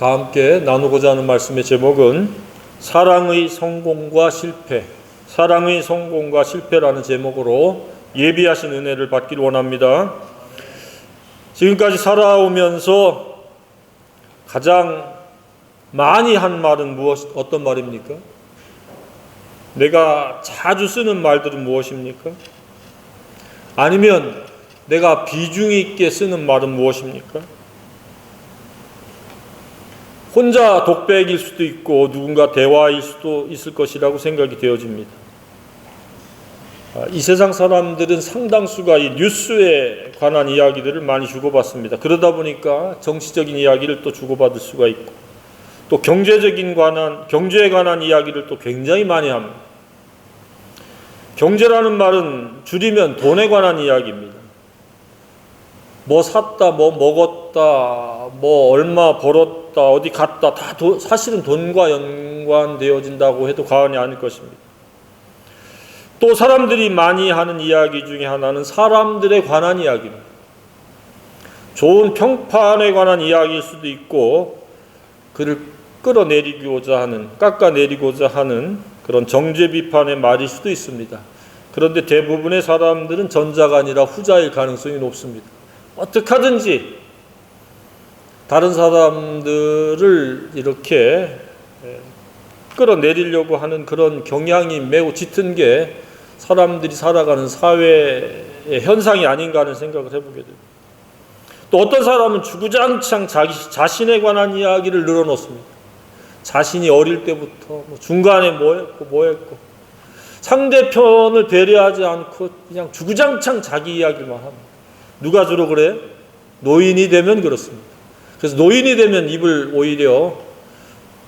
다 함께 나누고자 하는 말씀의 제목은 사랑의 성공과 실패, 사랑의 성공과 실패라는 제목으로 예비하신 은혜를 받기를 원합니다. 지금까지 살아오면서 가장 많이 한 말은 어떤 말입니까? 내가 자주 쓰는 말들은 무엇입니까? 아니면 내가 비중 있게 쓰는 말은 무엇입니까? 혼자 독백일 수도 있고 누군가 대화일 수도 있을 것이라고 생각이 되어집니다. 이 세상 사람들은 상당수가 이 뉴스에 관한 이야기들을 많이 주고받습니다. 그러다 보니까 정치적인 이야기를 또 주고받을 수가 있고 또 경제에 관한 이야기를 또 굉장히 많이 합니다. 경제라는 말은 줄이면 돈에 관한 이야기입니다. 뭐 샀다, 뭐 먹었다, 뭐 얼마 벌었다, 어디 갔다, 다 사실은 돈과 연관되어진다고 해도 과언이 아닐 것입니다. 또 사람들이 많이 하는 이야기 중에 하나는 사람들에 관한 이야기입니다. 좋은 평판에 관한 이야기일 수도 있고 그를 끌어내리고자 하는, 깎아내리고자 하는 그런 정죄 비판의 말일 수도 있습니다. 그런데 대부분의 사람들은 전자가 아니라 후자일 가능성이 높습니다. 어떻게 하든지 다른 사람들을 이렇게 끌어내리려고 하는 그런 경향이 매우 짙은 게 사람들이 살아가는 사회의 현상이 아닌가 하는 생각을 해보게 됩니다. 또 어떤 사람은 주구장창 자기 자신에 관한 이야기를 늘어놓습니다. 자신이 어릴 때부터 중간에 뭐 했고 상대편을 배려하지 않고 그냥 주구장창 자기 이야기만 합니다. 누가 주로 그래요? 노인이 되면 그렇습니다. 그래서 노인이 되면 입을 오히려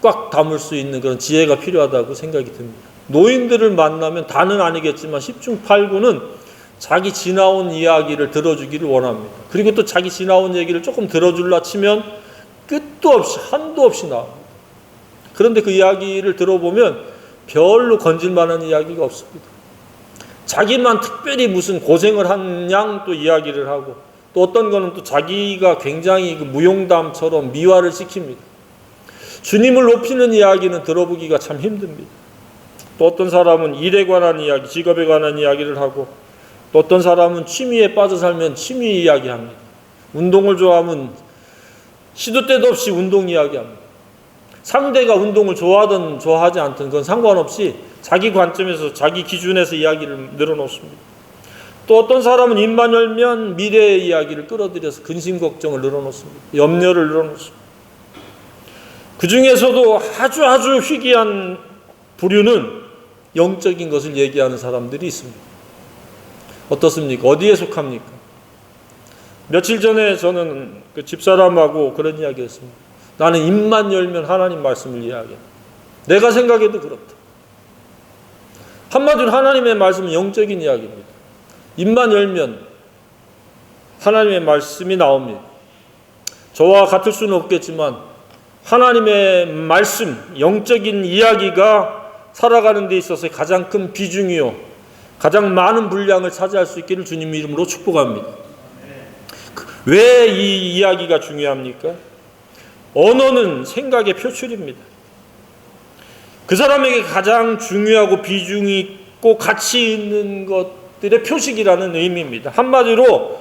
꽉 다물 수 있는 그런 지혜가 필요하다고 생각이 듭니다. 노인들을 만나면 다는 아니겠지만 10중 8구는 자기 지나온 이야기를 들어주기를 원합니다. 그리고 또 자기 지나온 얘기를 조금 들어줄라 치면 끝도 없이 한도 없이 나옵니다. 그런데 그 이야기를 들어보면 별로 건질 만한 이야기가 없습니다. 자기만 특별히 무슨 고생을 한 양 또 이야기를 하고 또 어떤 거는 또 자기가 굉장히 그 무용담처럼 미화를 시킵니다. 주님을 높이는 이야기는 들어보기가 참 힘듭니다. 또 어떤 사람은 일에 관한 이야기, 직업에 관한 이야기를 하고 또 어떤 사람은 취미에 빠져 살면 취미 이야기합니다. 운동을 좋아하면 시도 때도 없이 운동 이야기합니다. 상대가 운동을 좋아하든 좋아하지 않든 그건 상관없이 자기 관점에서 자기 기준에서 이야기를 늘어놓습니다. 또 어떤 사람은 입만 열면 미래의 이야기를 끌어들여서 근심 걱정을 늘어놓습니다. 염려를 늘어놓습니다. 그 중에서도 아주 희귀한 부류는 영적인 것을 얘기하는 사람들이 있습니다. 어떻습니까? 어디에 속합니까? 며칠 전에 저는 그 집사람하고 그런 이야기 했습니다. 나는 입만 열면 하나님 말씀을 이야기해. 내가 생각해도 그렇다. 한마디로 하나님의 말씀은 영적인 이야기입니다. 입만 열면 하나님의 말씀이 나옵니다. 저와 같을 수는 없겠지만 하나님의 말씀, 영적인 이야기가 살아가는 데 있어서 가장 큰 비중이요 가장 많은 분량을 차지할 수 있기를 주님 이름으로 축복합니다. 왜 이 이야기가 중요합니까? 언어는 생각의 표출입니다. 그 사람에게 가장 중요하고 비중이 있고 가치 있는 것들의 표식이라는 의미입니다. 한마디로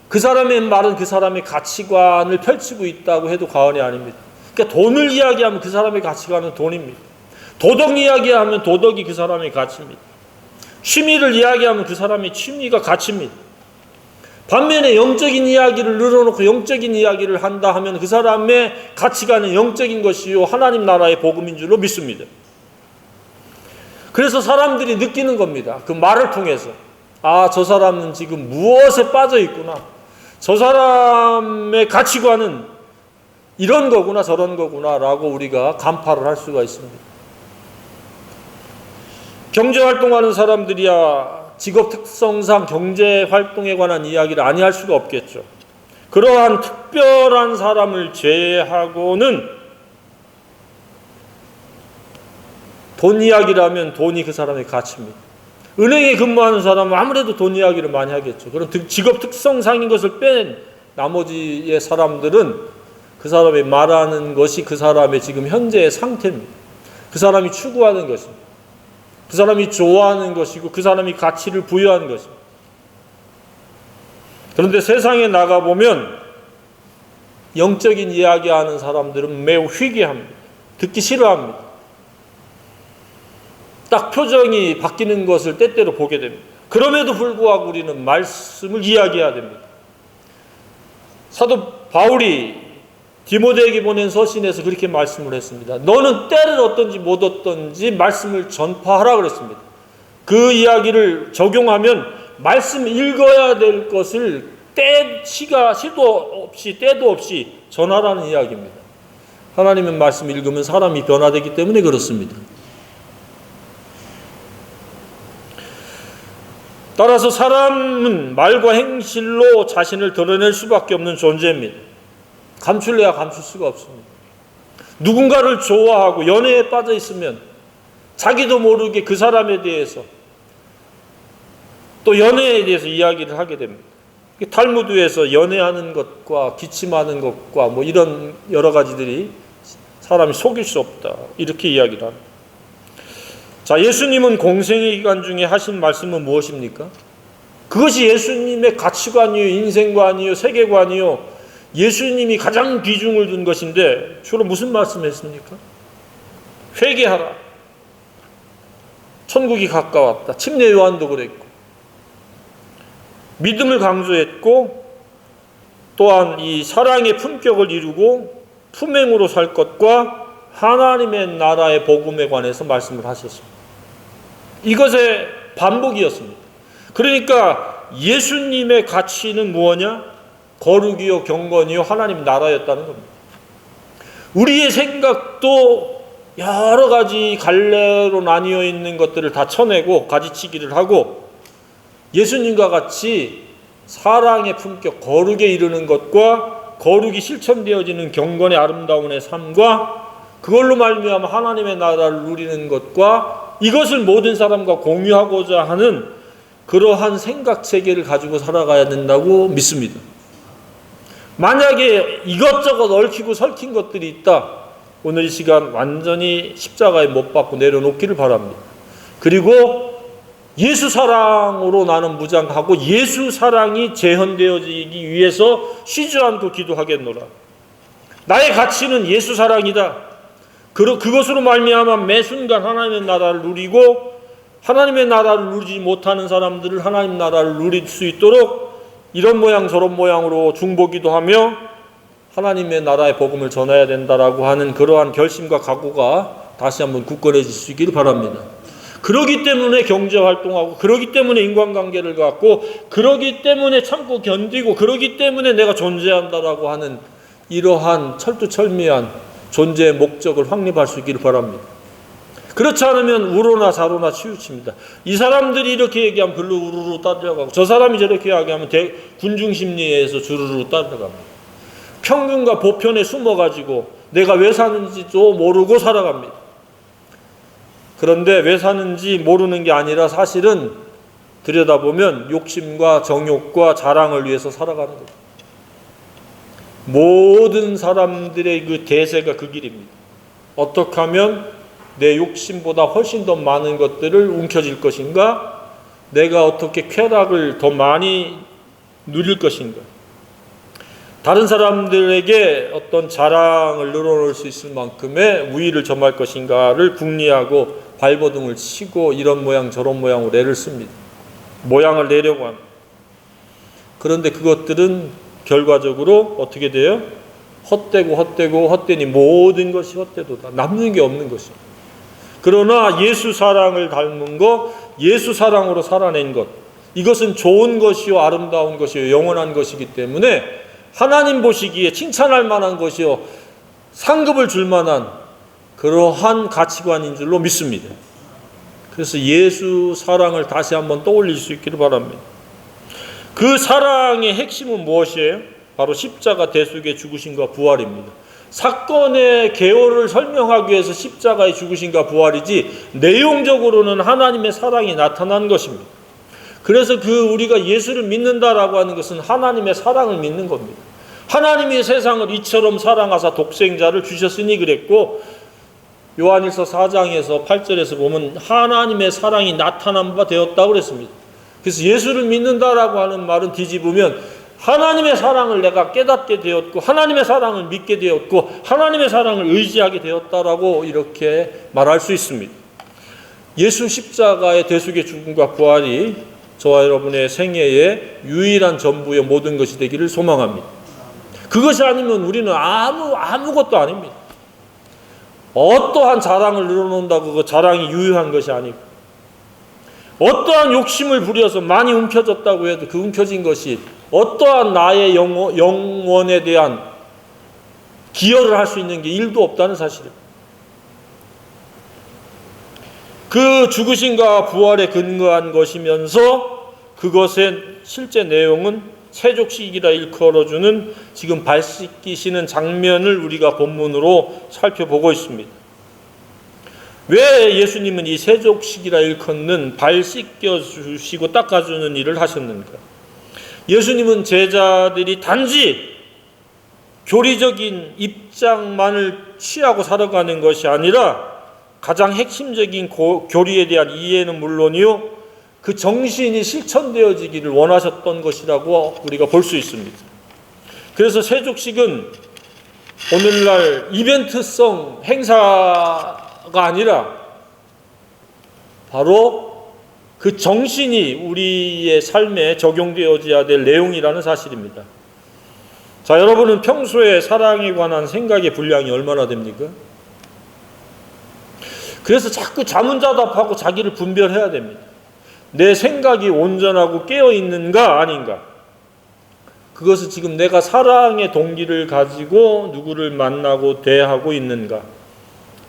그 사람의 말은 그 사람의 가치관을 펼치고 있다고 해도 과언이 아닙니다. 그러니까 돈을 이야기하면 그 사람의 가치관은 돈입니다. 도덕 이야기하면 도덕이 그 사람의 가치입니다. 취미를 이야기하면 그 사람의 취미가 가치입니다. 반면에 영적인 이야기를 늘어놓고 영적인 이야기를 한다 하면 그 사람의 가치관은 영적인 것이요 하나님 나라의 복음인 줄로 믿습니다. 그래서 사람들이 느끼는 겁니다. 그 말을 통해서 아, 저 사람은 지금 무엇에 빠져 있구나. 저 사람의 가치관은 이런 거구나 저런 거구나 라고 우리가 간파를 할 수가 있습니다. 경제활동하는 사람들이야 직업 특성상 경제활동에 관한 이야기를 아니할 수가 없겠죠. 그러한 특별한 사람을 제외하고는 돈 이야기라면 돈이 그 사람의 가치입니다. 은행에 근무하는 사람은 아무래도 돈 이야기를 많이 하겠죠. 그런 직업 특성상인 것을 뺀 나머지의 사람들은 그 사람이 말하는 것이 그 사람의 지금 현재의 상태입니다. 그 사람이 추구하는 것입니다. 그 사람이 좋아하는 것이고 그 사람이 가치를 부여하는 것입니다. 그런데 세상에 나가보면 영적인 이야기하는 사람들은 매우 회개합니다. 듣기 싫어합니다. 딱 표정이 바뀌는 것을 때때로 보게 됩니다. 그럼에도 불구하고 우리는 말씀을 이야기해야 됩니다. 사도 바울이 디모데에게 보낸 서신에서 그렇게 말씀을 했습니다. 너는 때를 얻든지 못 얻든지 말씀을 전파하라 그랬습니다. 그 이야기를 적용하면 말씀 읽어야 될 것을 시도 없이 때도 없이 전하라는 이야기입니다. 하나님의 말씀 읽으면 사람이 변화되기 때문에 그렇습니다. 따라서 사람은 말과 행실로 자신을 드러낼 수밖에 없는 존재입니다. 감출래야 감출 수가 없습니다. 누군가를 좋아하고 연애에 빠져 있으면 자기도 모르게 그 사람에 대해서 또 연애에 대해서 이야기를 하게 됩니다. 탈무드에서 연애하는 것과 기침하는 것과 뭐 이런 여러 가지들이 사람이 속일 수 없다 이렇게 이야기를 합니다. 자, 예수님은 공생의 기간 중에 하신 말씀은 무엇입니까? 그것이 예수님의 가치관이요, 인생관이요, 세계관이요, 예수님이 가장 비중을 둔 것인데 주로 무슨 말씀했습니까? 회개하라. 천국이 가까웠다. 침례 요한도 그랬고 믿음을 강조했고 또한 이 사랑의 품격을 이루고 품행으로 살 것과 하나님의 나라의 복음에 관해서 말씀을 하셨습니다. 이것의 반복이었습니다. 그러니까 예수님의 가치는 무엇이냐? 거룩이요 경건이요 하나님 나라였다는 겁니다. 우리의 생각도 여러 가지 갈래로 나뉘어 있는 것들을 다 쳐내고 가지치기를 하고 예수님과 같이 사랑의 품격, 거룩에 이르는 것과 거룩이 실천되어지는 경건의 아름다움의 삶과 그걸로 말미암아 하나님의 나라를 누리는 것과 이것을 모든 사람과 공유하고자 하는 그러한 생각체계를 가지고 살아가야 된다고 믿습니다. 만약에 이것저것 얽히고 설킨 것들이 있다, 오늘 이 시간 완전히 십자가에 못 박고 내려놓기를 바랍니다. 그리고 예수 사랑으로 나는 무장하고 예수 사랑이 재현되어지기 위해서 쉬지 않고 기도하겠노라. 나의 가치는 예수 사랑이다. 그것으로 말미암아 매 순간 하나님의 나라를 누리고 하나님의 나라를 누리지 못하는 사람들을 하나님 나라를 누릴 수 있도록 이런 모양 저런 모양으로 중보기도 하며 하나님의 나라의 복음을 전해야 된다라고 하는 그러한 결심과 각오가 다시 한번 굳건해지시기를 바랍니다. 그러기 때문에 경제활동하고 그러기 때문에 인간관계를 갖고 그러기 때문에 참고 견디고 그러기 때문에 내가 존재한다라고 하는 이러한 철두철미한 존재의 목적을 확립할 수 있기를 바랍니다. 그렇지 않으면 우로나 자로나 치우칩니다. 이 사람들이 이렇게 얘기하면 글로 우르르 따라가고 저 사람이 저렇게 이야기하면 군중심리에서 주르르 따라갑니다. 평균과 보편에 숨어가지고 내가 왜 사는지도 모르고 살아갑니다. 그런데 왜 사는지 모르는 게 아니라 사실은 들여다보면 욕심과 정욕과 자랑을 위해서 살아가는 겁니다. 모든 사람들의 그 대세가 그 길입니다. 어떻게 하면 내 욕심보다 훨씬 더 많은 것들을 움켜쥘 것인가? 내가 어떻게 쾌락을 더 많이 누릴 것인가? 다른 사람들에게 어떤 자랑을 늘어놓을 수 있을 만큼의 우위를 점할 것인가를 궁리하고 발버둥을 치고 이런 모양 저런 모양으로 애를 씁니다. 모양을 내려고 합니다. 그런데 그것들은 결과적으로 어떻게 돼요? 헛되니 모든 것이 헛되도다. 남는 게 없는 것이에요. 그러나 예수 사랑을 닮은 것, 예수 사랑으로 살아낸 것, 이것은 좋은 것이요 아름다운 것이요 영원한 것이기 때문에 하나님 보시기에 칭찬할 만한 것이요 상급을 줄 만한 그러한 가치관인 줄로 믿습니다. 그래서 예수 사랑을 다시 한번 떠올릴 수 있기를 바랍니다. 그 사랑의 핵심은 무엇이에요? 바로 십자가 대속의 죽으심과 부활입니다. 사건의 개요를 설명하기 위해서 십자가의 죽으심과 부활이지 내용적으로는 하나님의 사랑이 나타난 것입니다. 그래서 우리가 예수를 믿는다라고 하는 것은 하나님의 사랑을 믿는 겁니다. 하나님이 세상을 이처럼 사랑하사 독생자를 주셨으니 그랬고, 요한일서 4장에서 8절에서 보면 하나님의 사랑이 나타난 바 되었다고 그랬습니다. 그래서 예수를 믿는다라고 하는 말은 뒤집으면 하나님의 사랑을 내가 깨닫게 되었고, 하나님의 사랑을 믿게 되었고, 하나님의 사랑을 의지하게 되었다라고 이렇게 말할 수 있습니다. 예수 십자가의 대속의 죽음과 부활이 저와 여러분의 생애의 유일한 전부의 모든 것이 되기를 소망합니다. 그것이 아니면 우리는 아무것도 아닙니다. 어떠한 자랑을 늘어놓는다고 그 자랑이 유효한 것이 아니고, 어떠한 욕심을 부려서 많이 움켜졌다고 해도 그 움켜진 것이 어떠한 나의 영원에 대한 기여를 할 수 있는 게 일도 없다는 사실입니다. 그 죽으심과 부활에 근거한 것이면서 그것의 실제 내용은 세족식이라 일컬어주는 지금 발 씻기시는 장면을 우리가 본문으로 살펴보고 있습니다. 왜 예수님은 이 세족식이라 일컫는 발 씻겨주시고 닦아주는 일을 하셨는가? 예수님은 제자들이 단지 교리적인 입장만을 취하고 살아가는 것이 아니라 가장 핵심적인 교리에 대한 이해는 물론이요, 그 정신이 실천되어지기를 원하셨던 것이라고 우리가 볼 수 있습니다. 그래서 세족식은 오늘날 이벤트성 행사가 아니라 바로 그 정신이 우리의 삶에 적용되어져야 될 내용이라는 사실입니다. 자, 여러분은 평소에 사랑에 관한 생각의 분량이 얼마나 됩니까? 그래서 자꾸 자문자답하고 자기를 분별해야 됩니다. 내 생각이 온전하고 깨어있는가 아닌가. 그것은 지금 내가 사랑의 동기를 가지고 누구를 만나고 대하고 있는가.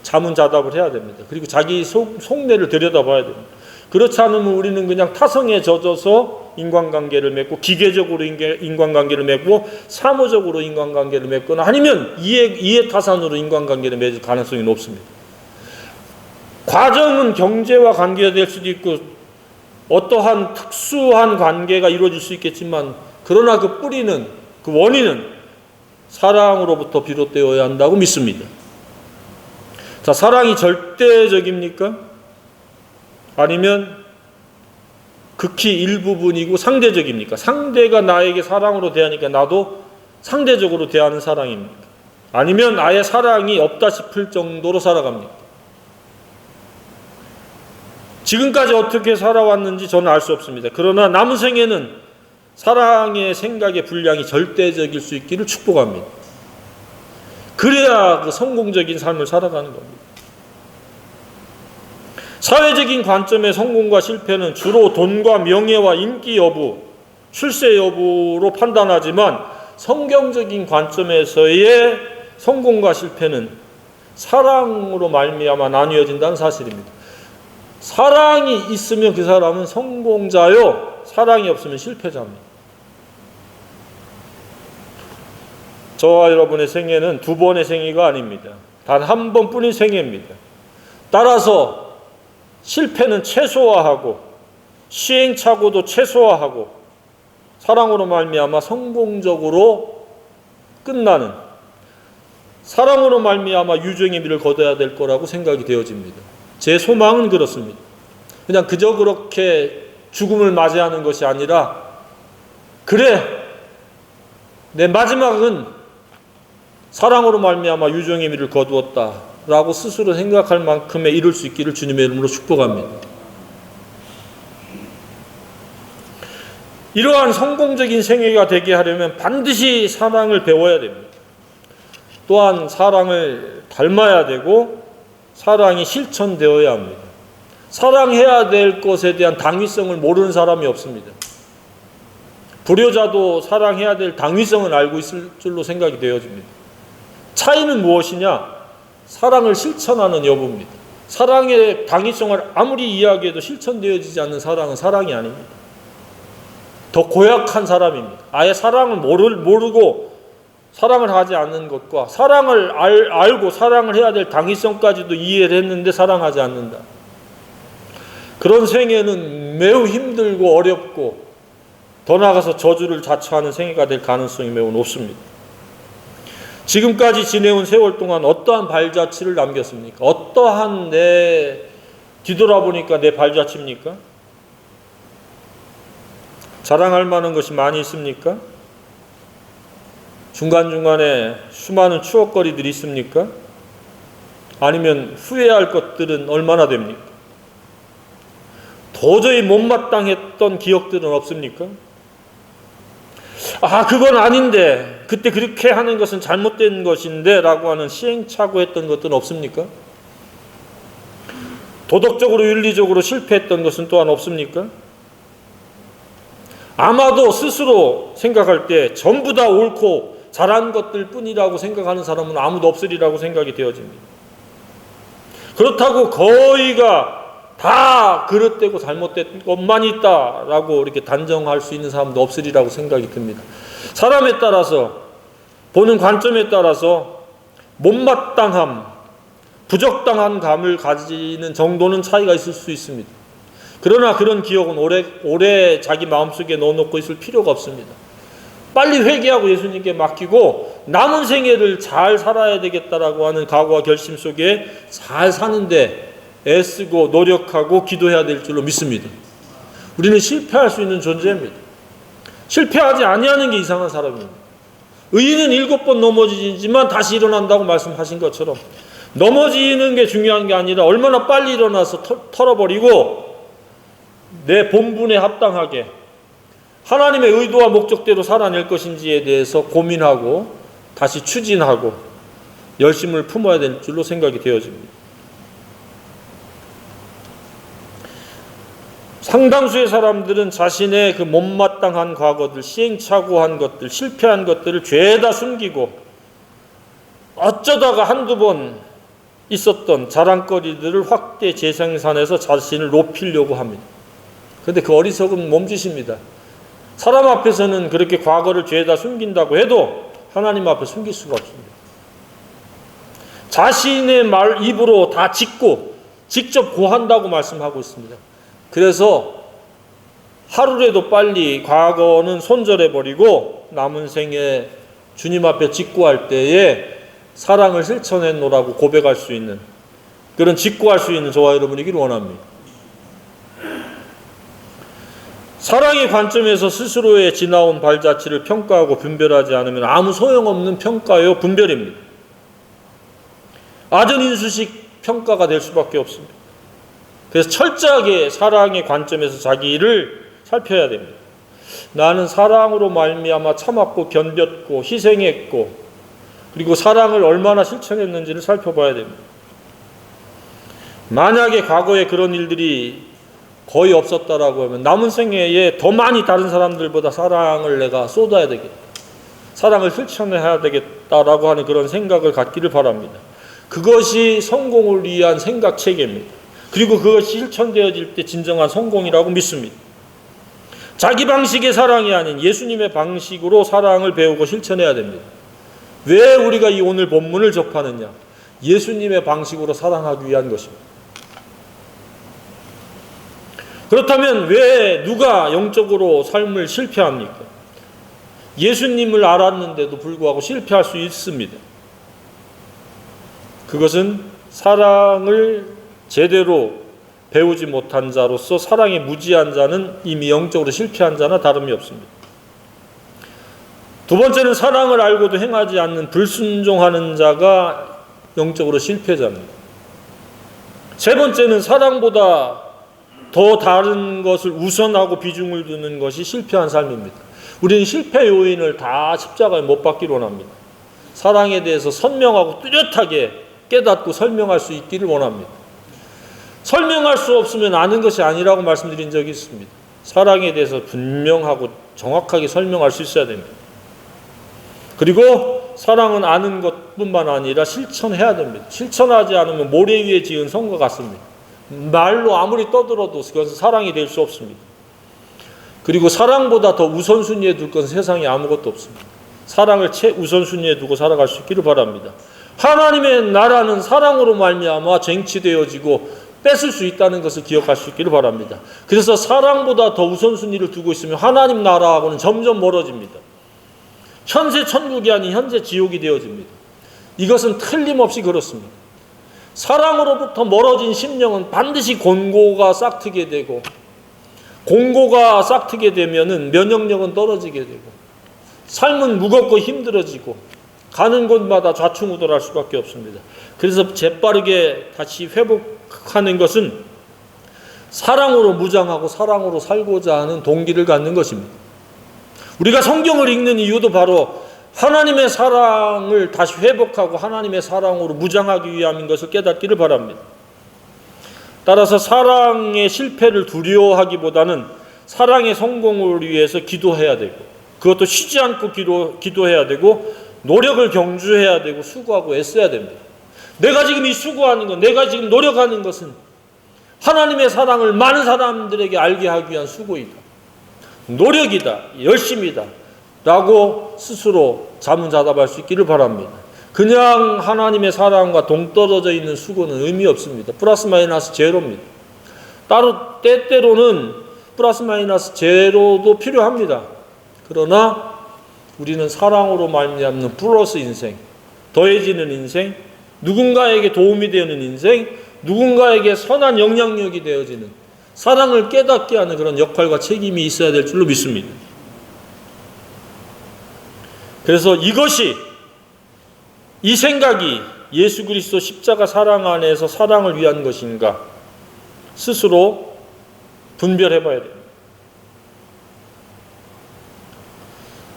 자문자답을 해야 됩니다. 그리고 자기 속내를 들여다봐야 됩니다. 그렇지 않으면 우리는 그냥 타성에 젖어서 인간관계를 맺고, 기계적으로 인간관계를 맺고, 사무적으로 인간관계를 맺거나 아니면 이해타산으로 인간관계를 맺을 가능성이 높습니다. 과정은 경제와 관계가 될 수도 있고 어떠한 특수한 관계가 이루어질 수 있겠지만, 그러나 그 뿌리는, 그 원인은 사랑으로부터 비롯되어야 한다고 믿습니다. 자, 사랑이 절대적입니까? 아니면 극히 일부분이고 상대적입니까? 상대가 나에게 사랑으로 대하니까 나도 상대적으로 대하는 사랑입니까? 아니면 아예 사랑이 없다 싶을 정도로 살아갑니까? 지금까지 어떻게 살아왔는지 저는 알 수 없습니다. 그러나 남은 생에는 사랑의 생각의 분량이 절대적일 수 있기를 축복합니다. 그래야 그 성공적인 삶을 살아가는 겁니다. 사회적인 관점의 성공과 실패는 주로 돈과 명예와 인기 여부, 출세 여부로 판단하지만, 성경적인 관점에서의 성공과 실패는 사랑으로 말미암아 나뉘어진다는 사실입니다. 사랑이 있으면 그 사람은 성공자요, 사랑이 없으면 실패자입니다. 저와 여러분의 생애는 두 번의 생애가 아닙니다. 단 한 번뿐인 생애입니다. 따라서 실패는 최소화하고 시행착오도 최소화하고 사랑으로 말미암아 성공적으로 끝나는, 사랑으로 말미암아 유종의 미를 거둬야 될 거라고 생각이 되어집니다. 제 소망은 그렇습니다. 그냥 그저 그렇게 죽음을 맞이하는 것이 아니라, 그래, 내 마지막은 사랑으로 말미암아 유종의 미를 거두었다라고 스스로 생각할 만큼에 이룰 수 있기를 주님의 이름으로 축복합니다. 이러한 성공적인 생애가 되게 하려면 반드시 사랑을 배워야 됩니다. 또한 사랑을 닮아야 되고 사랑이 실천되어야 합니다. 사랑해야 될 것에 대한 당위성을 모르는 사람이 없습니다. 불효자도 사랑해야 될 당위성은 알고 있을 줄로 생각이 되어집니다. 차이는 무엇이냐? 사랑을 실천하는 여부입니다. 사랑의 당위성을 아무리 이야기해도 실천되어지지 않는 사랑은 사랑이 아닙니다. 더 고약한 사람입니다. 아예 사랑을 모르고 사랑을 하지 않는 것과 사랑을 알고 사랑을 해야 될 당위성까지도 이해를 했는데 사랑하지 않는다. 그런 생애는 매우 힘들고 어렵고 더 나아가서 저주를 자처하는 생애가 될 가능성이 매우 높습니다. 지금까지 지내온 세월 동안 어떠한 발자취를 남겼습니까? 어떠한 뒤돌아보니까 내 발자취입니까? 자랑할 만한 것이 많이 있습니까? 중간중간에 수많은 추억거리들이 있습니까? 아니면 후회할 것들은 얼마나 됩니까? 도저히 못마땅했던 기억들은 없습니까? 그건 아닌데, 그때 그렇게 하는 것은 잘못된 것인데 라고 하는 시행착오했던 것들은 없습니까? 도덕적으로 윤리적으로 실패했던 것은 또한 없습니까? 아마도 스스로 생각할 때 전부 다 옳고 잘한 것들 뿐이라고 생각하는 사람은 아무도 없으리라고 생각이 되어집니다. 그렇다고 거의가 다 그릇되고 잘못된 것만 있다라고 이렇게 단정할 수 있는 사람도 없으리라고 생각이 듭니다. 사람에 따라서, 보는 관점에 따라서 못마땅함, 부적당한 감을 가지는 정도는 차이가 있을 수 있습니다. 그러나 그런 기억은 오래 자기 마음속에 넣어놓고 있을 필요가 없습니다. 빨리 회개하고 예수님께 맡기고 남은 생애를 잘 살아야 되겠다라고 하는 각오와 결심 속에 잘 사는데 애쓰고 노력하고 기도해야 될 줄로 믿습니다. 우리는 실패할 수 있는 존재입니다. 실패하지 아니하는 게 이상한 사람입니다. 의인은 7번 넘어지지만 다시 일어난다고 말씀하신 것처럼 넘어지는 게 중요한 게 아니라 얼마나 빨리 일어나서 털어버리고 내 본분에 합당하게 하나님의 의도와 목적대로 살아낼 것인지에 대해서 고민하고 다시 추진하고 열심을 품어야 될 줄로 생각이 되어집니다. 상당수의 사람들은 자신의 그 못마땅한 과거들, 시행착오한 것들, 실패한 것들을 죄다 숨기고 어쩌다가 한두 번 있었던 자랑거리들을 확대 재생산해서 자신을 높이려고 합니다. 그런데 그 어리석은 몸짓입니다. 사람 앞에서는 그렇게 과거를 죄다 숨긴다고 해도 하나님 앞에 숨길 수가 없습니다. 자신의 입으로 다 짓고 직접 고한다고 말씀하고 있습니다. 그래서 하루라도 빨리 과거는 손절해버리고 남은 생에 주님 앞에 직구할 때에 사랑을 실천했노라고 고백할 수 있는, 그런 직구할 수 있는 저와 여러분이기를 원합니다. 사랑의 관점에서 스스로의 지나온 발자취를 평가하고 분별하지 않으면 아무 소용없는 평가요 분별입니다. 아전인수식 평가가 될 수밖에 없습니다. 그래서 철저하게 사랑의 관점에서 자기를 살펴야 됩니다. 나는 사랑으로 말미암아 참았고 견뎠고 희생했고 그리고 사랑을 얼마나 실천했는지를 살펴봐야 됩니다. 만약에 과거에 그런 일들이 거의 없었다라고 하면 남은 생애에 더 많이 다른 사람들보다 사랑을 내가 쏟아야 되겠다, 사랑을 실천해야 되겠다라고 하는 그런 생각을 갖기를 바랍니다. 그것이 성공을 위한 생각 체계입니다. 그리고 그것이 실천되어질 때 진정한 성공이라고 믿습니다. 자기 방식의 사랑이 아닌 예수님의 방식으로 사랑을 배우고 실천해야 됩니다. 왜 우리가 이 오늘 본문을 접하느냐? 예수님의 방식으로 사랑하기 위한 것입니다. 그렇다면 왜 누가 영적으로 삶을 실패합니까? 예수님을 알았는데도 불구하고 실패할 수 있습니다. 그것은 사랑을 제대로 배우지 못한 자로서 사랑에 무지한 자는 이미 영적으로 실패한 자나 다름이 없습니다. 두 번째는 사랑을 알고도 행하지 않는 불순종하는 자가 영적으로 실패자입니다. 세 번째는 사랑보다 더 다른 것을 우선하고 비중을 두는 것이 실패한 삶입니다. 우리는 실패 요인을 다 십자가에 못 박기를 원합니다. 사랑에 대해서 선명하고 뚜렷하게 깨닫고 설명할 수 있기를 원합니다. 설명할 수 없으면 아는 것이 아니라고 말씀드린 적이 있습니다. 사랑에 대해서 분명하고 정확하게 설명할 수 있어야 됩니다. 그리고 사랑은 아는 것뿐만 아니라 실천해야 됩니다. 실천하지 않으면 모래 위에 지은 성과 같습니다. 말로 아무리 떠들어도 그것은 사랑이 될 수 없습니다. 그리고 사랑보다 더 우선순위에 둘 것은 세상에 아무것도 없습니다. 사랑을 최우선순위에 두고 살아갈 수 있기를 바랍니다. 하나님의 나라는 사랑으로 말미암아 쟁취되어지고 뺏을 수 있다는 것을 기억할 수 있기를 바랍니다. 그래서 사랑보다 더 우선순위를 두고 있으면 하나님 나라하고는 점점 멀어집니다. 현재 천국이 아닌 현재 지옥이 되어집니다. 이것은 틀림없이 그렇습니다. 사랑으로부터 멀어진 심령은 반드시 곤고가 싹트게 되고, 공고가 싹트게 되면은 면역력은 떨어지게 되고, 삶은 무겁고 힘들어지고, 가는 곳마다 좌충우돌할 수밖에 없습니다. 그래서 재빠르게 다시 회복하는 것은 사랑으로 무장하고 사랑으로 살고자 하는 동기를 갖는 것입니다. 우리가 성경을 읽는 이유도 바로 하나님의 사랑을 다시 회복하고 하나님의 사랑으로 무장하기 위함인 것을 깨닫기를 바랍니다. 따라서 사랑의 실패를 두려워하기보다는 사랑의 성공을 위해서 기도해야 되고, 그것도 쉬지 않고 기도해야 되고, 노력을 경주해야 되고, 수고하고 애써야 됩니다. 내가 지금 이 수고하는 것, 내가 지금 노력하는 것은 하나님의 사랑을 많은 사람들에게 알게 하기 위한 수고이다, 노력이다, 열심이다 라고 스스로 자문자답할 수 있기를 바랍니다. 그냥 하나님의 사랑과 동떨어져 있는 수고는 의미 없습니다. 플러스 마이너스 제로입니다. 따로 때때로는 플러스 마이너스 제로도 필요합니다. 그러나 우리는 사랑으로 말미암는 플러스 인생, 더해지는 인생, 누군가에게 도움이 되는 인생, 누군가에게 선한 영향력이 되어지는, 사랑을 깨닫게 하는 그런 역할과 책임이 있어야 될 줄로 믿습니다. 그래서 이 생각이 예수 그리스도 십자가 사랑 안에서 사랑을 위한 것인가 스스로 분별해 봐야 됩니다.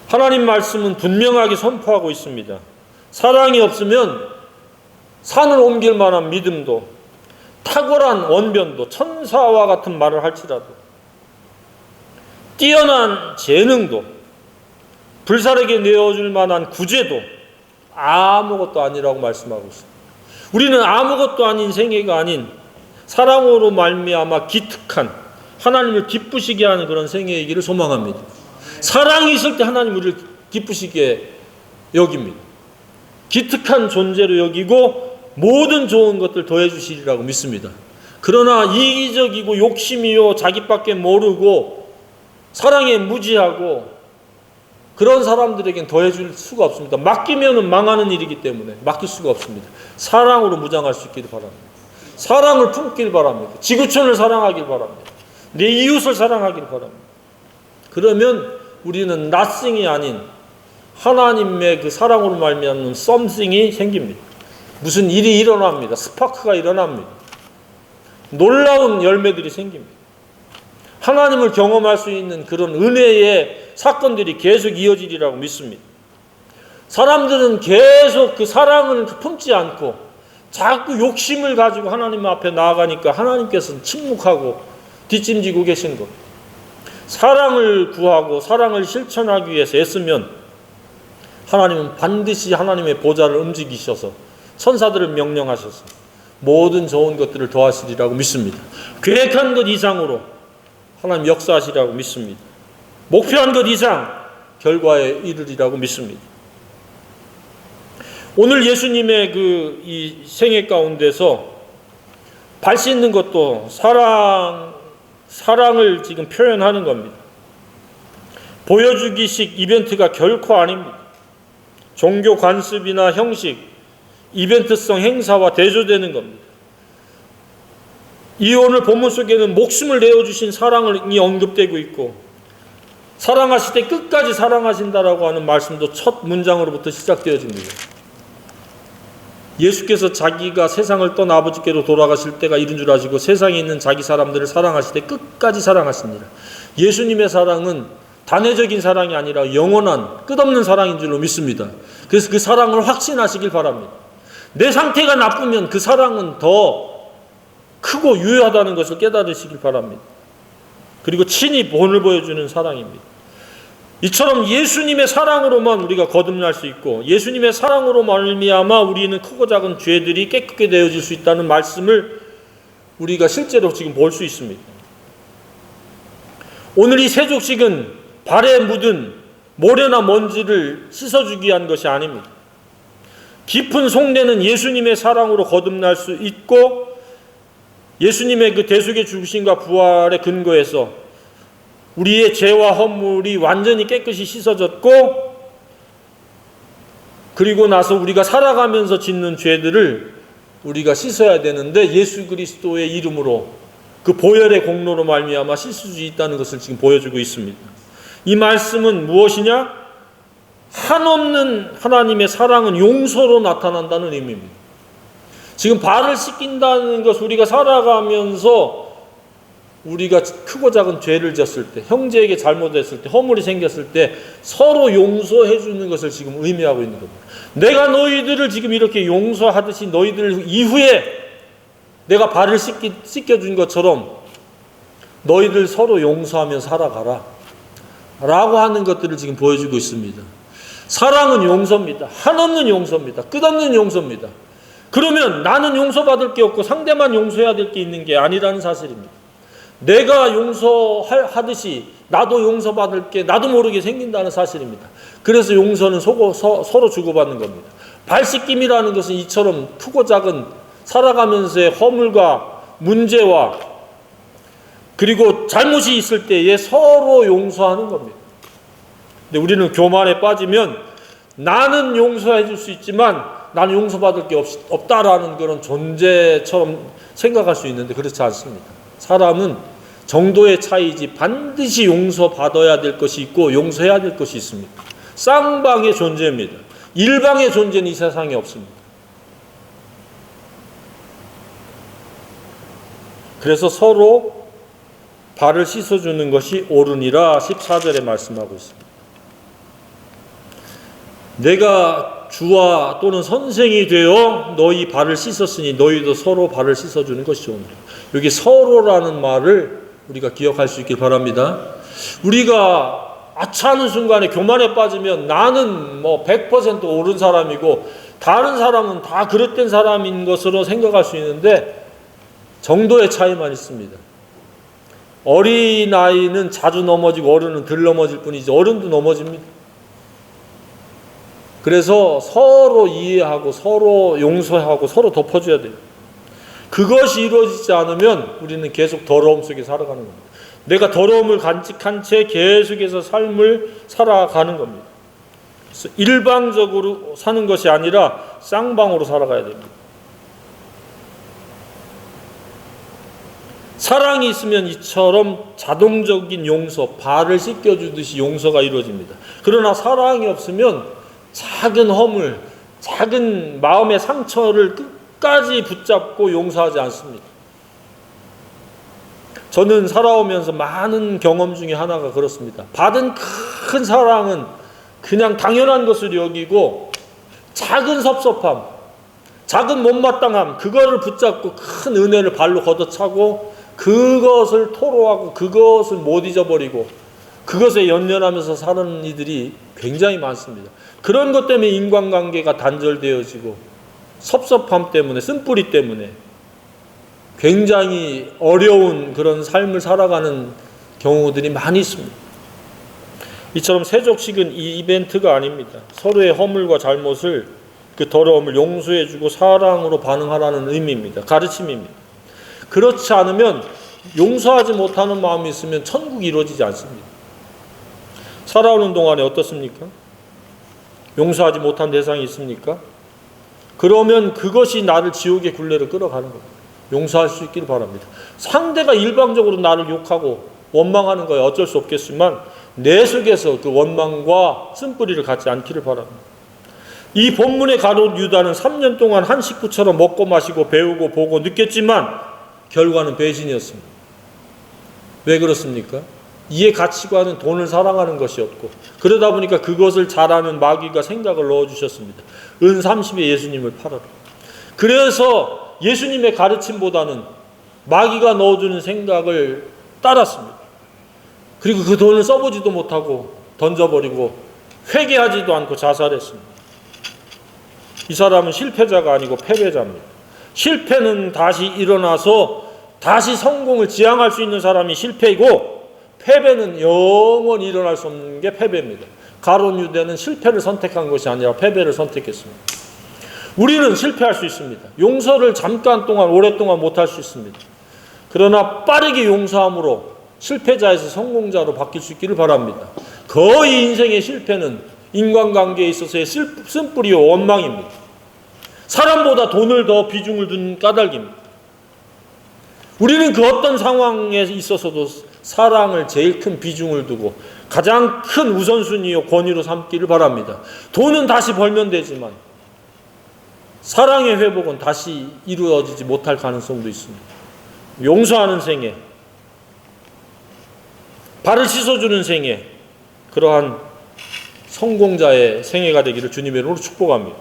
하나님 말씀은 분명하게 선포하고 있습니다. 사랑이 없으면 산을 옮길 만한 믿음도, 탁월한 원변도, 천사와 같은 말을 할지라도, 뛰어난 재능도, 불사르게 내어줄 만한 구제도 아무것도 아니라고 말씀하고 있습니다. 우리는 아무것도 아닌 생애가 아닌 사랑으로 말미암아 기특한, 하나님을 기쁘시게 하는 그런 생애이기를 소망합니다. 사랑이 있을 때 하나님 우리를 기쁘시게 여깁니다. 기특한 존재로 여기고 모든 좋은 것들 더해 주시리라고 믿습니다. 그러나 이기적이고 욕심이요 자기밖에 모르고 사랑에 무지하고 그런 사람들에겐 더해줄 수가 없습니다. 맡기면 망하는 일이기 때문에 맡길 수가 없습니다. 사랑으로 무장할 수 있기를 바랍니다. 사랑을 품길 바랍니다. 지구촌을 사랑하길 바랍니다. 내 이웃을 사랑하길 바랍니다. 그러면 우리는 nothing이 아닌 하나님의 그 사랑으로 말미암는 something이 생깁니다. 무슨 일이 일어납니다. 스파크가 일어납니다. 놀라운 열매들이 생깁니다. 하나님을 경험할 수 있는 그런 은혜의 사건들이 계속 이어지리라고 믿습니다. 사람들은 계속 그 사랑을 품지 않고 자꾸 욕심을 가지고 하나님 앞에 나아가니까 하나님께서는 침묵하고 뒷짐지고 계신 것. 사랑을 구하고 사랑을 실천하기 위해서 애쓰면 하나님은 반드시 하나님의 보좌를 움직이셔서 천사들을 명령하셔서 모든 좋은 것들을 더하시리라고 믿습니다. 계획한 것 이상으로 하나님 역사하시리라고 믿습니다. 목표한 것 이상 결과에 이르리라고 믿습니다. 오늘 예수님의 이 생애 가운데서 발 씻는 것도 사랑을 지금 표현하는 겁니다. 보여주기식 이벤트가 결코 아닙니다. 종교 관습이나 형식, 이벤트성 행사와 대조되는 겁니다. 이 오늘 본문 속에는 목숨을 내어주신 사랑이 언급되고 있고 사랑하실 때 끝까지 사랑하신다라고 하는 말씀도 첫 문장으로부터 시작되어집니다. 예수께서 자기가 세상을 떠나 아버지께로 돌아가실 때가 이른 줄 아시고 세상에 있는 자기 사람들을 사랑하실 때 끝까지 사랑하십니다. 예수님의 사랑은 단회적인 사랑이 아니라 영원한 끝없는 사랑인 줄로 믿습니다. 그래서 그 사랑을 확신하시길 바랍니다. 내 상태가 나쁘면 그 사랑은 더 크고 유효하다는 것을 깨달으시길 바랍니다. 그리고 친히 본을 보여주는 사랑입니다. 이처럼 예수님의 사랑으로만 우리가 거듭날 수 있고 예수님의 사랑으로 말미암아 우리는 크고 작은 죄들이 깨끗게 되어질 수 있다는 말씀을 우리가 실제로 지금 볼 수 있습니다. 오늘 이 세족식은 발에 묻은 모래나 먼지를 씻어주기 위한 것이 아닙니다. 깊은 속내는 예수님의 사랑으로 거듭날 수 있고 예수님의 그 대속의 죽으심과 부활의 근거에서 우리의 죄와 허물이 완전히 깨끗이 씻어졌고 그리고 나서 우리가 살아가면서 짓는 죄들을 우리가 씻어야 되는데 예수 그리스도의 이름으로 그 보혈의 공로로 말미암아 씻을 수 있다는 것을 지금 보여주고 있습니다. 이 말씀은 무엇이냐? 한없는 하나님의 사랑은 용서로 나타난다는 의미입니다. 지금 발을 씻긴다는 것, 우리가 살아가면서 우리가 크고 작은 죄를 졌을 때, 형제에게 잘못했을 때, 허물이 생겼을 때 서로 용서해 주는 것을 지금 의미하고 있는 겁니다. 내가 너희들을 지금 이렇게 용서하듯이 너희들 이후에 내가 발을 씻겨준 것처럼 너희들 서로 용서하며 살아가라 라고 하는 것들을 지금 보여주고 있습니다. 사랑은 용서입니다. 한없는 용서입니다. 끝없는 용서입니다. 그러면 나는 용서받을 게 없고 상대만 용서해야 될 게 있는 게 아니라는 사실입니다. 내가 용서하듯이 나도 용서받을 게 나도 모르게 생긴다는 사실입니다. 그래서 용서는 서로 주고받는 겁니다. 발 씻김이라는 것은 이처럼 크고 작은 살아가면서의 허물과 문제와 그리고 잘못이 있을 때에 서로 용서하는 겁니다. 근데 우리는 교만에 빠지면 나는 용서해 줄 수 있지만 나는 용서받을 게 없다라는 그런 존재처럼 생각할 수 있는데 그렇지 않습니다. 사람은 정도의 차이지 반드시 용서받아야 될 것이 있고 용서해야 될 것이 있습니다. 쌍방의 존재입니다. 일방의 존재는 이 세상에 없습니다. 그래서 서로 발을 씻어주는 것이 옳으니라 14절에 말씀하고 있습니다. 내가 주와 또는 선생이 되어 너희 발을 씻었으니 너희도 서로 발을 씻어주는 것이 좋으니라. 여기 서로라는 말을 우리가 기억할 수 있길 바랍니다. 우리가 아차하는 순간에 교만에 빠지면 나는 100% 옳은 사람이고 다른 사람은 다 그릇된 사람인 것으로 생각할 수 있는데 정도의 차이만 있습니다. 어린아이는 자주 넘어지고 어른은 덜 넘어질 뿐이지 어른도 넘어집니다. 그래서 서로 이해하고 서로 용서하고 서로 덮어줘야 돼요. 그것이 이루어지지 않으면 우리는 계속 더러움 속에 살아가는 겁니다. 내가 더러움을 간직한 채 계속해서 삶을 살아가는 겁니다. 그래서 일방적으로 사는 것이 아니라 쌍방으로 살아가야 됩니다. 사랑이 있으면 이처럼 자동적인 용서, 발을 씻겨주듯이 용서가 이루어집니다. 그러나 사랑이 없으면 작은 허물, 작은 마음의 상처를 끝까지 붙잡고 용서하지 않습니다. 저는 살아오면서 많은 경험 중에 하나가 그렇습니다. 받은 큰 사랑은 그냥 당연한 것을 여기고 작은 섭섭함, 작은 못마땅함, 그거를 붙잡고 큰 은혜를 발로 걷어차고 그것을 토로하고 그것을 못 잊어버리고 그것에 연연하면서 사는 이들이 굉장히 많습니다. 그런 것 때문에 인간관계가 단절되어지고 섭섭함 때문에 쓴뿌리 때문에 굉장히 어려운 그런 삶을 살아가는 경우들이 많이 있습니다. 이처럼 세족식은 이 이벤트가 아닙니다. 서로의 허물과 잘못을 그 더러움을 용서해주고 사랑으로 반응하라는 의미입니다. 가르침입니다. 그렇지 않으면 용서하지 못하는 마음이 있으면 천국이 이루어지지 않습니다. 살아오는 동안에 어떻습니까? 용서하지 못한 대상이 있습니까? 그러면 그것이 나를 지옥의 굴레로 끌어가는 겁니다. 용서할 수 있기를 바랍니다. 상대가 일방적으로 나를 욕하고 원망하는 거에 어쩔 수 없겠지만 내 속에서 그 원망과 쓴뿌리를 갖지 않기를 바랍니다. 이 본문의 가룟 유다는 3년 동안 한 식구처럼 먹고 마시고 배우고 보고 느꼈지만 결과는 배신이었습니다. 왜 그렇습니까? 이의 가치관은 돈을 사랑하는 것이었고 그러다 보니까 그것을 잘하는 마귀가 생각을 넣어주셨습니다. 은 30에 예수님을 팔아라. 그래서 예수님의 가르침보다는 마귀가 넣어주는 생각을 따랐습니다. 그리고 그 돈을 써보지도 못하고 던져버리고 회개하지도 않고 자살했습니다. 이 사람은 실패자가 아니고 패배자입니다. 실패는 다시 일어나서 다시 성공을 지향할 수 있는 사람이 실패이고 패배는 영원히 일어날 수 없는 게 패배입니다. 가룟 유다는 실패를 선택한 것이 아니라 패배를 선택했습니다. 우리는 실패할 수 있습니다. 용서를 잠깐 동안 오랫동안 못할 수 있습니다. 그러나 빠르게 용서함으로 실패자에서 성공자로 바뀔 수 있기를 바랍니다. 거의 인생의 실패는 인간관계에 있어서의 쓴뿌리와 원망입니다. 사람보다 돈을 더 비중을 둔 까닭입니다. 우리는 그 어떤 상황에 있어서도 사랑을 제일 큰 비중을 두고 가장 큰 우선순위요 권위로 삼기를 바랍니다. 돈은 다시 벌면 되지만 사랑의 회복은 다시 이루어지지 못할 가능성도 있습니다. 용서하는 생애, 발을 씻어주는 생애, 그러한 성공자의 생애가 되기를 주님의 이름으로 축복합니다.